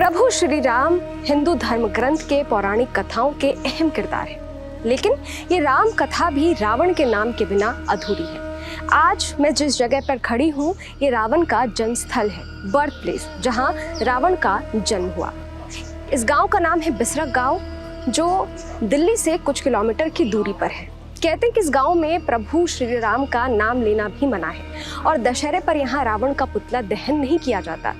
प्रभु श्री राम हिंदू धर्म ग्रंथ के पौराणिक कथाओं के अहम किरदार है, लेकिन ये राम कथा भी रावण के नाम के बिना अधूरी है। आज मैं जिस जगह पर खड़ी हूँ ये रावण का जन्म स्थल है, बर्थ प्लेस, जहाँ रावण का जन्म हुआ। इस गांव का नाम है बिसरक गांव, जो दिल्ली से कुछ किलोमीटर की दूरी पर है। कहते हैं कि इस गांव में प्रभु श्री राम का नाम लेना भी मना है और दशहरे पर यहाँ रावण का पुतला दहन नहीं किया जाता।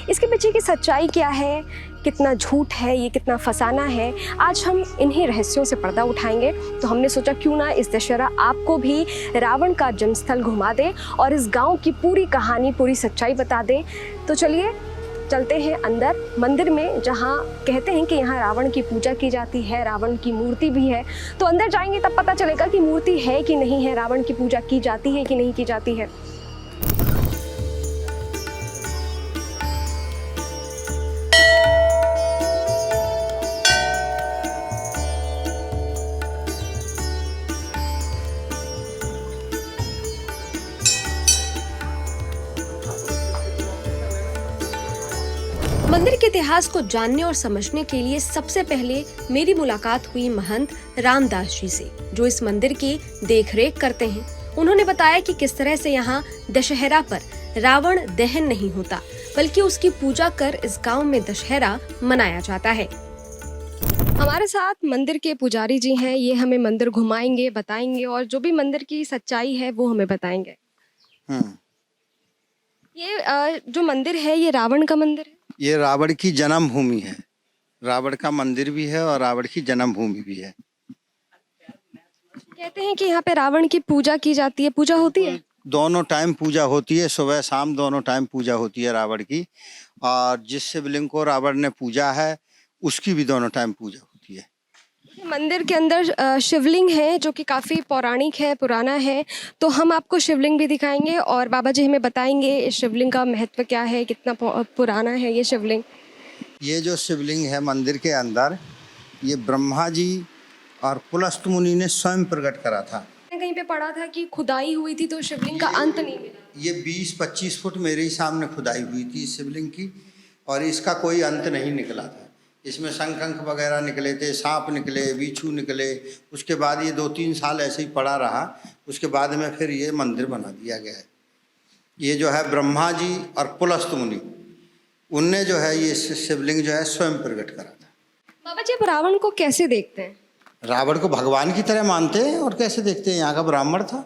इसके पीछे की सच्चाई क्या है, कितना झूठ है, ये कितना फसाना है, आज हम इन्हीं रहस्यों से पर्दा उठाएंगे। तो हमने सोचा क्यों ना इस दशहरा आपको भी रावण का जन्मस्थल घुमा दे और इस गांव की पूरी कहानी, पूरी सच्चाई बता दे। तो चलिए चलते हैं अंदर मंदिर में, जहाँ कहते हैं कि यहाँ रावण की पूजा की जाती है, रावण की मूर्ति भी है। तो अंदर जाएंगे तब पता चलेगा कि मूर्ति है कि नहीं है, रावण की पूजा की जाती है कि नहीं की जाती है। मंदिर के इतिहास को जानने और समझने के लिए सबसे पहले मेरी मुलाकात हुई महंत रामदास जी से, जो इस मंदिर की देखरेख करते हैं। उन्होंने बताया कि किस तरह से यहाँ दशहरा पर रावण दहन नहीं होता, बल्कि उसकी पूजा कर इस गांव में दशहरा मनाया जाता है। हमारे साथ मंदिर के पुजारी जी हैं, ये हमें मंदिर घुमाएंगे, बताएंगे और जो भी मंदिर की सच्चाई है वो हमें बताएंगे। ये जो मंदिर है ये रावण का मंदिर है? ये रावण की जन्मभूमि है। रावण का मंदिर भी है और रावण की जन्मभूमि भी है। कहते हैं कि यहाँ पे रावण की पूजा की जाती है, पूजा होती है? दोनों टाइम पूजा होती है, सुबह शाम दोनों टाइम पूजा होती है रावण की। और जिस शिवलिंग को रावण ने पूजा है उसकी भी दोनों टाइम पूजा होती है। मंदिर के अंदर शिवलिंग है जो कि काफ़ी पौराणिक है, पुराना है। तो हम आपको शिवलिंग भी दिखाएंगे और बाबा जी हमें बताएंगे इस शिवलिंग का महत्व क्या है, कितना पुराना है ये शिवलिंग। ये जो शिवलिंग है मंदिर के अंदर, ये ब्रह्मा जी और पुलस्त मुनि ने स्वयं प्रकट करा था। कहीं पे पढ़ा था कि खुदाई हुई थी तो शिवलिंग का अंत नहीं मिला। ये 20-25 फुट मेरे ही सामने खुदाई हुई थी इस शिवलिंग की, और इसका कोई अंत नहीं निकला था। इसमें शंख वगैरह निकले थे, सांप निकले, बिच्छू निकले। उसके बाद ये 2-3 साल ऐसे ही पड़ा रहा। उसके बाद में फिर ये मंदिर बना दिया गया है। ये जो है ब्रह्मा जी और पुलस्त मुनि, उनने जो है ये शिवलिंग जो है स्वयं प्रकट करा था। बाबा जी आप रावण को कैसे देखते हैं? रावण को भगवान की तरह मानते हैं, और कैसे देखते हैं। यहाँ का ब्राह्मण था,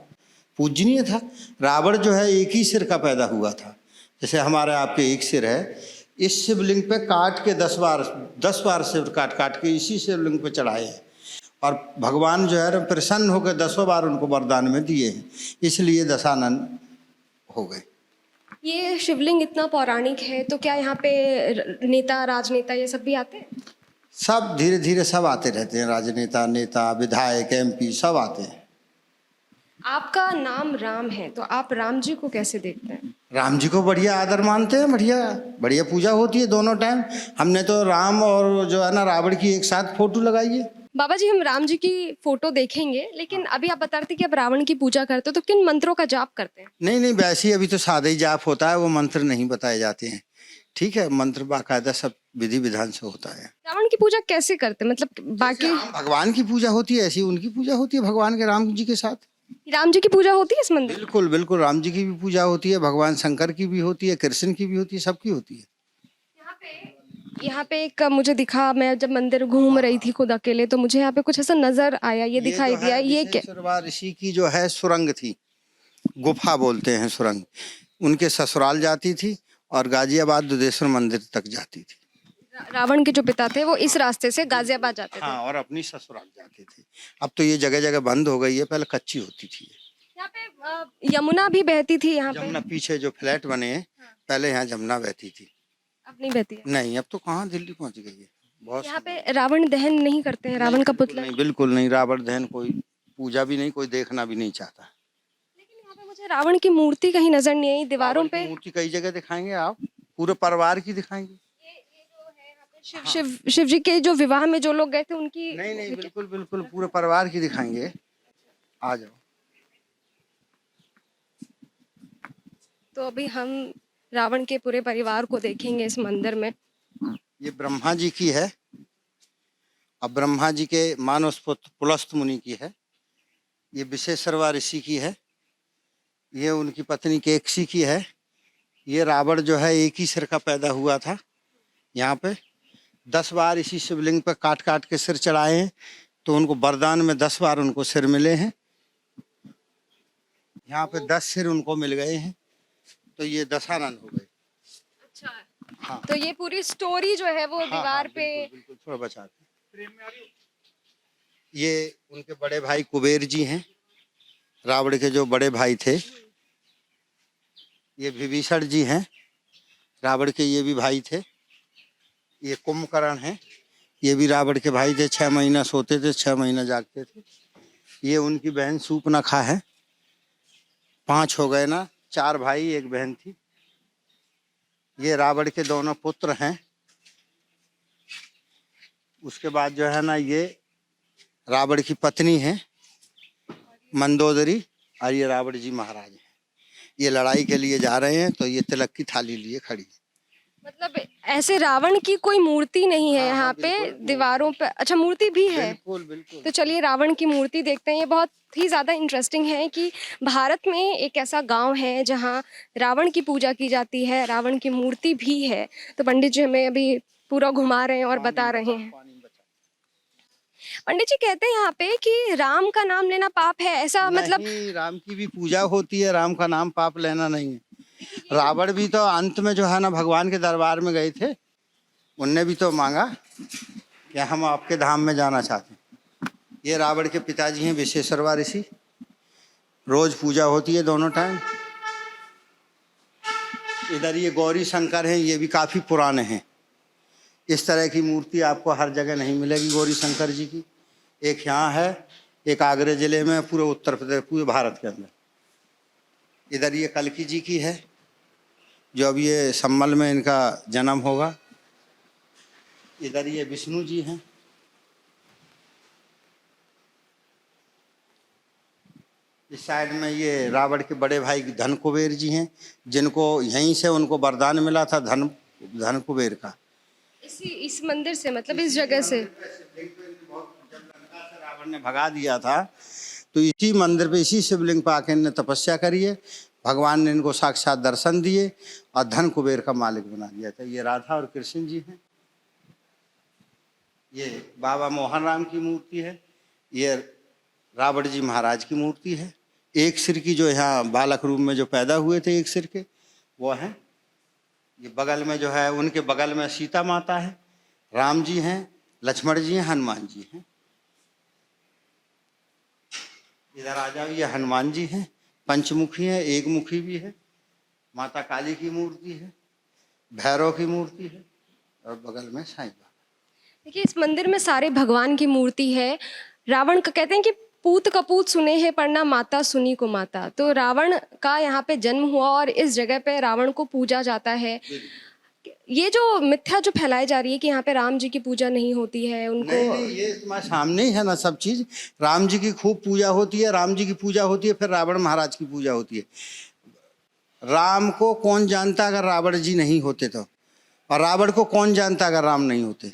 पूजनीय था। रावण जो है एक ही सिर का पैदा हुआ था, जैसे हमारे आपके एक सिर है। इस शिवलिंग पे काट के 10 बार सिर काट काट के इसी शिवलिंग पे चढ़ाए हैं, और भगवान जो है प्रसन्न होकर 10 बार उनको वरदान में दिए हैं, इसलिए दशानन हो गए। ये शिवलिंग इतना पौराणिक है तो क्या यहाँ पे नेता, राजनेता ये सब भी आते हैं? सब धीरे धीरे सब आते रहते हैं, राजनेता, नेता, विधायक, MP सब आते हैं। आपका नाम राम है तो आप राम जी को कैसे देखते हैं? राम जी को बढ़िया आदर मानते हैं, बढ़िया बढ़िया पूजा होती है दोनों टाइम। हमने तो राम और जो है ना रावण की एक साथ फोटो लगाई है। बाबा जी हम राम जी की फोटो देखेंगे, लेकिन अभी आप बता रहे थे कि आप रावण की पूजा करते हो, तो किन मंत्रों का जाप करते हैं? नहीं, वैसे ही अभी तो सादा ही जाप होता है, वो मंत्र नहीं बताए जाते हैं। ठीक है, मंत्र बाकायदा सब विधि विधान से होता है। रावण की पूजा कैसे करते हैं, मतलब बाकी भगवान की पूजा होती है ऐसी उनकी पूजा होती है, भगवान के राम जी के साथ। राम जी की पूजा होती है इस मंदिर? बिल्कुल बिल्कुल, राम जी की भी पूजा होती है, भगवान शंकर की भी होती है, कृष्ण की भी होती है, सबकी होती है। यहाँ पे एक मुझे दिखा, मैं जब मंदिर घूम रही थी खुद अकेले, तो मुझे यहाँ पे कुछ ऐसा नजर आया, ये दिखाई दिया, ये क्या? ऋषि की जो है सुरंग थी, गुफा बोलते हैं सुरंग, उनके ससुराल जाती थी और गाजियाबाद दुधेश्वर मंदिर तक जाती थी। रावण के जो पिता थे वो इस रास्ते से गाजियाबाद जाते थे। हाँ, और अपनी ससुराल जाते थे। अब तो ये जगह जगह बंद हो गई है, पहले कच्ची होती थी। यहाँ पे यमुना भी बहती थी यहाँ पे? यमुना पीछे जो फ्लैट बने हैं, पहले यहाँ यमुना बहती थी। अब नहीं बहती है? नहीं, अब तो कहाँ, दिल्ली पहुंच गई है बहुत। यहाँ पे रावण दहन नहीं करते हैं, रावण का पुतला? नहीं, बिल्कुल नहीं, रावण दहन कोई पूजा भी नहीं, कोई देखना भी नहीं चाहता। लेकिन यहाँ पे मुझे रावण की मूर्ति कहीं नजर नहीं आई दीवारों पे। मूर्ति कई जगह दिखाएंगे, आप पूरे परिवार की दिखाएंगे। ये जो है यहाँ पे शिव जी के जो विवाह में जो लोग गए थे उनकी? नहीं, बिल्कुल बिल्कुल पूरे परिवार की दिखाएंगे, आ जाओ। तो अभी हम रावण के पूरे परिवार को देखेंगे इस मंदिर में। ये ब्रह्मा जी की है। अब ब्रह्मा जी के मानस पुत्र पुलस्त मुनि की है। ये विशेषरवा ऋषि की है। ये उनकी पत्नी केकसी की है। ये रावण जो है एक ही सिर का पैदा हुआ था। यहाँ पे 10 बार इसी शिवलिंग पे काट काट के सिर चढ़ाए हैं, तो उनको वरदान में 10 बार उनको सिर मिले हैं। यहाँ पे 10 सिर उनको मिल गए हैं, तो ये दशानन हो गए। अच्छा, हाँ तो ये पूरी स्टोरी जो है वो हाँ, दीवार हाँ, पे। बिल्कुल, बिल्कुल, थोड़ा बचा के। ये उनके बड़े भाई कुबेर जी हैं, रावण के जो बड़े भाई थे। ये विभीषण जी हैं, रावण के ये भी भाई थे। ये कुंभकर्ण हैं, ये भी रावण के भाई थे। 6 महीना सोते थे, 6 महीना जागते थे। ये उनकी बहन सूर्पनखा है। 5 हो गए ना, 4 भाई 1 बहन थी। ये रावण के दोनों पुत्र हैं। उसके बाद जो है ना, ये रावण की पत्नी है मंदोदरी, और ये रावण जी महाराज हैं। ये लड़ाई के लिए जा रहे हैं, तो ये तिलक की थाली लिए खड़ी है। मतलब ऐसे रावण की कोई मूर्ति नहीं है हाँ, यहाँ हाँ, पे बिल्कुल। दीवारों पे। अच्छा, मूर्ति भी है। बिल्कुल बिल्कुल। तो चलिए रावण की मूर्ति देखते हैं। ये बहुत ही ज़्यादा इंटरेस्टिंग है कि भारत में एक ऐसा गांव है जहां रावण की पूजा की जाती है, रावण की मूर्ति भी है। तो पंडित जी हमें अभी पूरा घुमा रहे हैं और बता रहे हैं। पंडित जी कहते हैं यहाँ पे कि राम का नाम लेना पाप है, ऐसा मतलब? नहीं, राम की भी पूजा होती है, राम का नाम पाप लेना नहीं है। रावण भी तो अंत में जो है ना भगवान के दरबार में गए थे, उनने भी तो मांगा कि हम आपके धाम में जाना चाहते हैं। ये रावण के पिताजी हैं विशेषरवा ऋषि। रोज पूजा होती है दोनों टाइम। इधर ये गौरी शंकर हैं, ये भी काफी पुराने हैं। इस तरह की मूर्ति आपको हर जगह नहीं मिलेगी गौरी शंकर जी की। एक यहाँ है, एक आगरा जिले में, पूरे उत्तर प्रदेश, पूरे भारत के अंदर। इधर ये कल्की जी की है, जो अब ये सम्मल में इनका जन्म होगा। इधर ये विष्णु जी हैं। इस साइड में ये रावण के बड़े भाई धन कुबेर जी हैं, जिनको यहीं से उनको वरदान मिला था धन कुबेर का। इस मंदिर से, मतलब इस जगह से। रावण ने भगा दिया था, तो इसी मंदिर पे, इसी शिवलिंग पे आके इन्होंने तपस्या करी है। भगवान ने इनको साक्षात दर्शन दिए और धन कुबेर का मालिक बना दिया था। ये राधा और कृष्ण जी हैं। ये बाबा मोहन राम की मूर्ति है। ये रावण जी महाराज की मूर्ति है। एक सिर की, जो यहाँ बालक रूप में जो पैदा हुए थे एक सिर के, वो हैं। ये बगल में जो है, उनके बगल में सीता माता है, राम जी हैं, लक्ष्मण जी हैं, हनुमान जी हैं। इधर आ जाओ, ये हनुमान जी हैं, पंचमुखी हैं, एक मुखी भी है। माता काली की मूर्ति है, भैरव की मूर्ति है, और बगल में साईं बाबा। देखिए, इस मंदिर में सारे भगवान की मूर्ति है। रावण का कहते हैं कि पूत कपूत सुने हैं पढ़ना, माता सुनी को माता। तो रावण का यहाँ पे जन्म हुआ और इस जगह पे रावण को पूजा जाता है। ये जो मिथ्या जो फैलाई जा रही है कि यहाँ पे राम जी की पूजा नहीं होती है, उनको नहीं, ये तुम्हारे सामने ही है ना सब चीज। राम जी की खूब पूजा होती है, राम जी की पूजा होती है, फिर रावण महाराज की पूजा होती है। राम को कौन जानता अगर रावण जी नहीं होते तो, और रावण को कौन जानता अगर राम नहीं होते।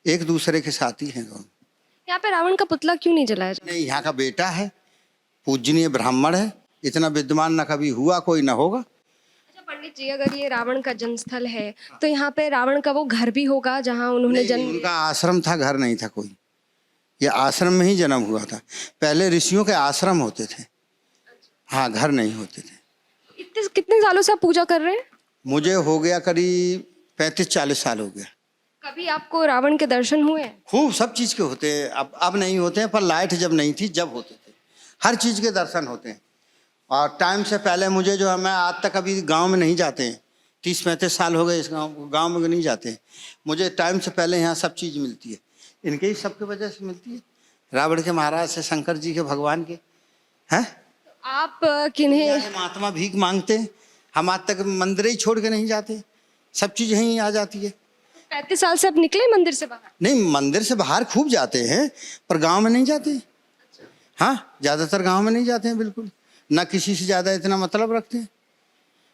एक दूसरे के साथी हैं दोनों। यहाँ पे रावण का पुतला क्यों नहीं जलाया जाता? नहीं, यहाँ का बेटा है, पूजनीय ब्राह्मण है, इतना विद्वान न कभी हुआ, कोई न होगा। अच्छा पंडित जी, अगर ये रावण का जन्म स्थल है तो यहाँ पे रावण का वो घर भी होगा जहाँ उन्होंने नहीं, जन्म? उनका आश्रम था, घर नहीं था कोई। ये आश्रम में ही जन्म हुआ था। पहले ऋषियों के आश्रम होते थे, हाँ, घर नहीं होते थे। इतने कितने सालों से आप पूजा कर रहे हैं? मुझे हो गया करीब 35-40 साल हो गया। कभी आपको रावण के दर्शन हुए? खूब सब चीज़ के होते हैं। अब नहीं होते हैं, पर लाइट जब नहीं थी जब होते थे। हर चीज़ के दर्शन होते हैं। और टाइम से पहले मुझे जो है, मैं आज तक अभी गांव में नहीं जाते हैं, 30-35 साल हो गए इस गांव में नहीं जाते हैं। मुझे टाइम से पहले यहाँ सब चीज़ मिलती है। इनके ही सबके वजह से मिलती है, रावण के महाराज से, शंकर जी के, भगवान के हैं। आप किन्हें? महात्मा भीख मांगते हैं, हम आज तक मंदिर ही छोड़ के नहीं जाते, सब चीज़ यहीं आ जाती है। 35 साल से आप निकले मंदिर से बाहर? नहीं, मंदिर से बाहर खूब जाते हैं, पर गांव में नहीं जाते। हाँ, ज़्यादातर गांव में नहीं जाते हैं, बिल्कुल ना किसी से ज़्यादा इतना मतलब रखते हैं।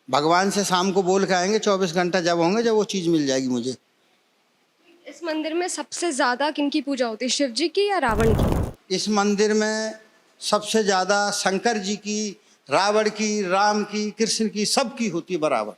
भगवान से शाम को बोल के आएंगे 24 घंटा जब होंगे, जब वो चीज़ मिल जाएगी मुझे। इस मंदिर में सबसे ज्यादा किनकी पूजा होती है, शिव जी की या रावण की? इस मंदिर में सबसे ज़्यादा शंकर जी की, रावण की, राम की, कृष्ण की, सबकी होती है बराबर।